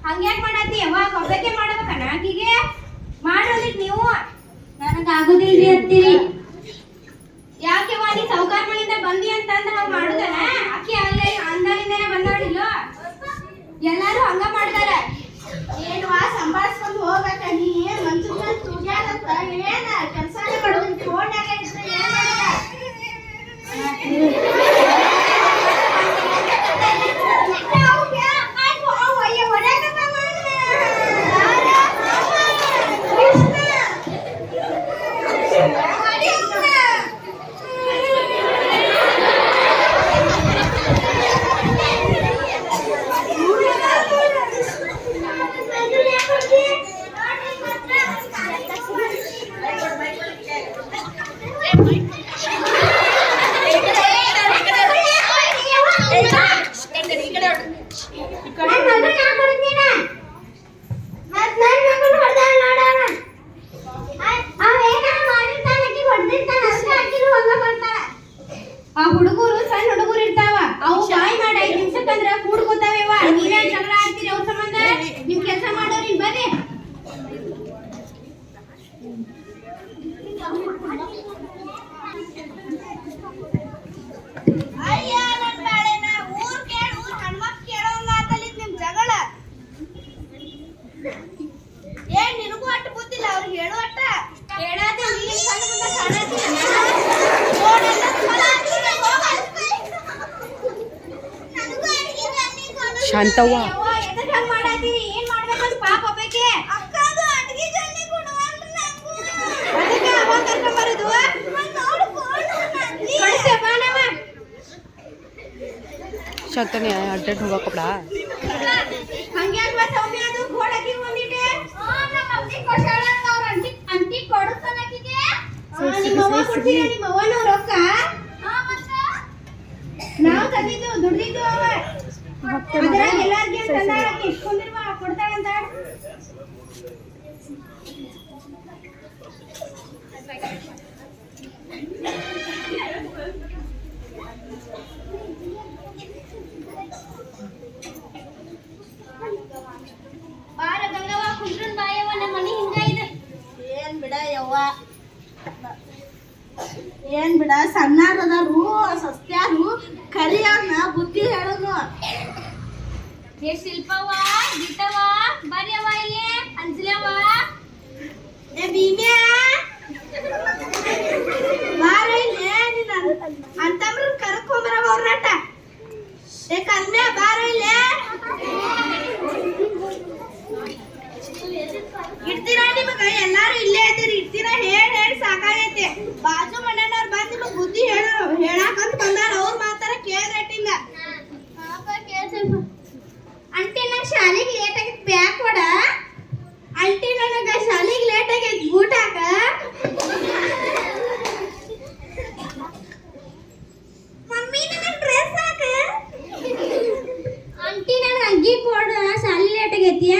ಹಂಗ್ಯಾಕ್ ಮಾಡತ್ತಿ ಯಾವಾಗ ಒಬ್ಬಕ್ಕೆ ಮಾಡ್ಬೇಕಣ್ಣ ಆಕಿಗೆ ಮಾಡೋದಿಕ್ ನೀವು ನನಗ ಆಗುದಿಲ್ರಿ ಅಂತೀರಿ ಯಾಕೆ ನೀ ಸೌಕಾರ ಮನೆಯಿಂದ ಬಂದಿ ಅಂತಂದ್ರೆ ಹಂಗ ಮಾಡುದನ ಆಕಿ ಅಲ್ಲೇ ಅಂದಾನಿಂದನೇ ಬಂದವಳಿಲ್ಲ ಎಲ್ಲಾರು ಹಂಗ ಮಾಡ್ತಾರ ಏನ್ವಾ ಸಂಭಾಳಿಸ್ಕೊಂಡು ಹೋಗ್ಬೇಕ ನೀ ಏನ್ ಮನ್ಸನ್ನ ತುಗ್ಯಾಡತ್ತ ಏನ ಕೆಲಸನೇ ಮಾಡೋದಂತ ಓಡ್ಯಾಗ ಇದ್ರೆ ಏನ್ ಮಾಡಲ್ಲ ಆ ಹುಡುಗರು ಸಣ್ಣ ಹುಡುಗರು ಇರ್ತಾವ ಅವು ಬಾಯ್ ಮಾಡಿ 5 ನಿಮಿಷಕ್ಕಂದ್ರ ಕೂಡ್ಕೋತಾವೇವ ನೀವೇ ಜಗಳ ಆಡ್ತೀರಿ ಅವ್ರ ಸಂಬಂಧ ನಿಮ್ ಕೆಲಸ ಮಾಡೋರಿ ಬರ್ರಿ ಅಯ್ಯ ನನ್ ಬಾಳೆನ ಊರ್ ಕೇಳು ಹಣ್ಮಕ್ ಕೇಳೋಂಗ ಆತಲಿದ್ ನಿಮ್ ಜಗಳ ಏನ್ ನಿನಗೂ ಅಟ್ಟು ಗೊತ್ತಿಲ್ಲ ಅವ್ರಿಗೆ ಹೇಳು ಅಟ್ಟ ಹೇಳಾದೆ ನೀನ್ ಸಣ್ಣ ಕಾಣತಿ ಶಾಂತವ್ವ ಎದಕ್ ಹಂಗ್ ಮಾಡಾತೀರಿ ಏನ್ ಮಾಡ್ಬೇಕಂತ ಪಾಪ ಒಬ್ಬಕ್ಕೆ ಅಕ್ಕದು ಅಡ್ಗೆ ಜಲ್ದಿ ಕೊಡುವಂತ ನಂಗೂ ಅದಕ್ಕೆ ಅವಾಗ ಕರ್ಕೊಂಡ್ ಬರೋದು ಕಳಿಸ್ತೆ ಬಾ ನಾವ ಶಾಂತನೇ ಅಡ್ಡಾಡ್ ಹೋಗಕ್ಕಬ್ಡ ಹಂಗ್ಯಾಕ್ ಬಾ ಸೌಮ್ಯ ಅದು ಗೋಡಕಿ ಒಂದಿಟ್ಟೆ ನಮ್ಮ ಅಮ್ಮಿ ಕೊಡ್ತಾಳ ಅವ್ರ ಅಂಟಿ ಕೊಡುತ್ತಾನ ಆಕಿಗೆ ನಿಮ್ಮ ಅವ್ವ ಕೊಡ್ತೀರ ನಿಮ್ಮ ಅವ್ವನ ರೊಕ್ಕ ನಾವು ತಂದಿದ್ದು ದುಡ್ದಿದ್ದು ಅವ ಅದ್ರಾಗ ಎಲ್ಲಾರ್ಗೆ ತಂದಾಳ ಇಸ್ಕೊಂಡಿರುವ ಕೊಡ್ತಾಳಂತ ಬಾರ ಗಂಗವ್ವ ಕುಂಡ್ರನ್ ಬಾಯವ್ವ ನಮ್ಮ ಮನೆ ಹಿಂಗ ಇದೆ ಏನ್ ಬಿಡ ಯವ್ವ ಏನ್ ಬಿಡ ಸಣ್ಣಾರದಾರು ಸಸ್ತ್ಯಾರು ಕರಿಯವ್ರನ್ನ ಬುದ್ಧಿ ಹೇಳೋನು ಏ ಶಿಲ್ಪವ್ವ ಗೀತವ್ವ ಬರ್ಯವ್ವ ಇಲ್ಲಿ ಅಂಜಲವ್ವ ಏ ಭೀಮ್ಯಾ ಬಾರ ಇಲ್ಲಿ ನಿನ್ನ ಅಂತಮ್ರ ಕರ್ಕೊಂಬರವ ಅವ್ರನಾಟ ಏ ಕಲ್ಮ್ಯಾ ಬಾರ ಇಲ್ಲಿ ಇಡ್ತೀರಾ ನಿಮಗ ಎಲ್ಲಾರು ಇಲ್ಲೇ ಇದ್ದೀರಿ ಇಡ್ತೀರಾ ಹೇಳಿ ಸಾಕಾಗೈತೆ ಬಾಜು ಮನೆಯವ್ರು ಬಂದ್ ನಿಮಗ್ ಬುದ್ಧಿ ಹೇಳಾಕಂತ ಬಂದಾರ ಅವ್ರ ಮಾತಾರ ಕೇಳ್ರಟ್ಟಿಲ್ಲ ಅಂಟಿ ನಂಗೆ ಶಾಲೆಗೆ ಲೇಟ್ ಆಗಿತ್ತು ಬ್ಯಾಗ್ ಕೊಡ ಅಂಟಿ ನನಗೆ ಶಾಲೆಗೆ ಲೇಟ್ ಆಗೈತಿ ಬೂಟ್ ಹಾಕ ಮಮ್ಮಿ ನನಗೆ ಡ್ರೆಸ್ ಹಾಕ ಅಂಟಿ ನನಗೆ ಅಂಗಿ ಕೊಡ ಶಾಲೆ ಲೇಟ್ ಆಗೈತಿಯ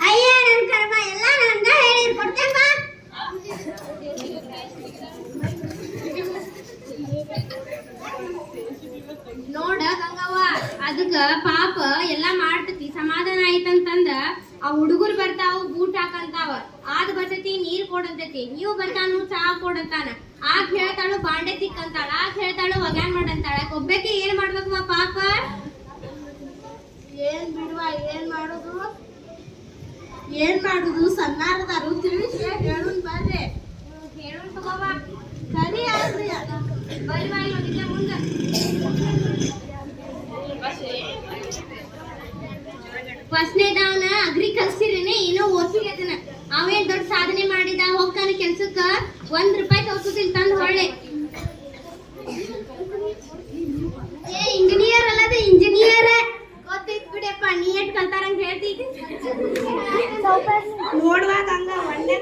ಅಯ್ಯ ನನ್ನ ಕರ್ಮ ಎಲ್ಲ ನಂಗ ಹೇಳಿ ಕೊಡ್ತೇನೆ ಬಾ ನೋಡ ಗಂಗವ್ವ ಅದಕ್ಕ ಪಾಪ ಎಲ್ಲಾ ಮಾಡ್ತತಿ ಸಮಾಧಾನ ಆಯ್ತಂತಂದ್ರ ಆ ಹುಡುಗರು ಬರ್ತಾವ ಬೂಟ್ ಹಾಕಂತಾವ ಆದ್ ಬರ್ತತಿ ನೀರ್ ಕೊಡಂತತಿ ನೀವು ಬರ್ತಾನು ಚಹಾ ಕೊಡಂತಾನ ಆಗ ಹೇಳ್ತಾಳು ಬಾಂಡೆ ತಿಕ್ಕಂತಾಳ ಆಗ ಹೇಳ್ತಾಳು ಒಗ್ಯಾನ್ ಮಾಡಂತಾಳ ಒಬ್ಬಕ್ಕೆ ಏನ್ ಮಾಡ್ಬೇಕಮ್ಮ ಪಾಪ ಏನ್ ಬಿಡುವ ಏನ್ ಮಾಡುದು ಸಣ್ಣಾರದಾರು ತಿಳಿಸಿ ಹೇಳುನ್ ಬರ್ರಿ ಹೇಳು ತಗೋವ ಕರಿ ಆದ್ರಿ ಬರಿ ಬಾಯಿ ಹೋಗಿದ್ದೆ ಮುಂದೆ ಫಸ್ಟ್ನೇದವನ ಅಗ್ರಿ ಕಲ್ಸಿರೇನೆ ಏನೋ ಓದ್ಸಿಲ್ಲ ಅವೇನ್ ದೊಡ್ಡ ಸಾಧನೆ ಮಾಡಿದ ಹೋಗ್ತಾನೆ ಕೆಲ್ಸಕ್ಕ ₹1 ತೋರ್ಸುದಿಲ್ಲ ತಂದು ಹೊಳ್ಳೆ ಏ ಇಂಜಿನಿಯರ್ ಅಲ್ಲದ ಇಂಜಿನಿಯರ್ ಗೊತ್ತಿತ್ ಬಿಡಪ್ಪ ನೀ ಎಟ್ ಕಲ್ತಾರಂಗ ಹೇಳ್ತಿ ನೋಡುವಾಗ ಹಂಗ ಒಳ್ಳೆ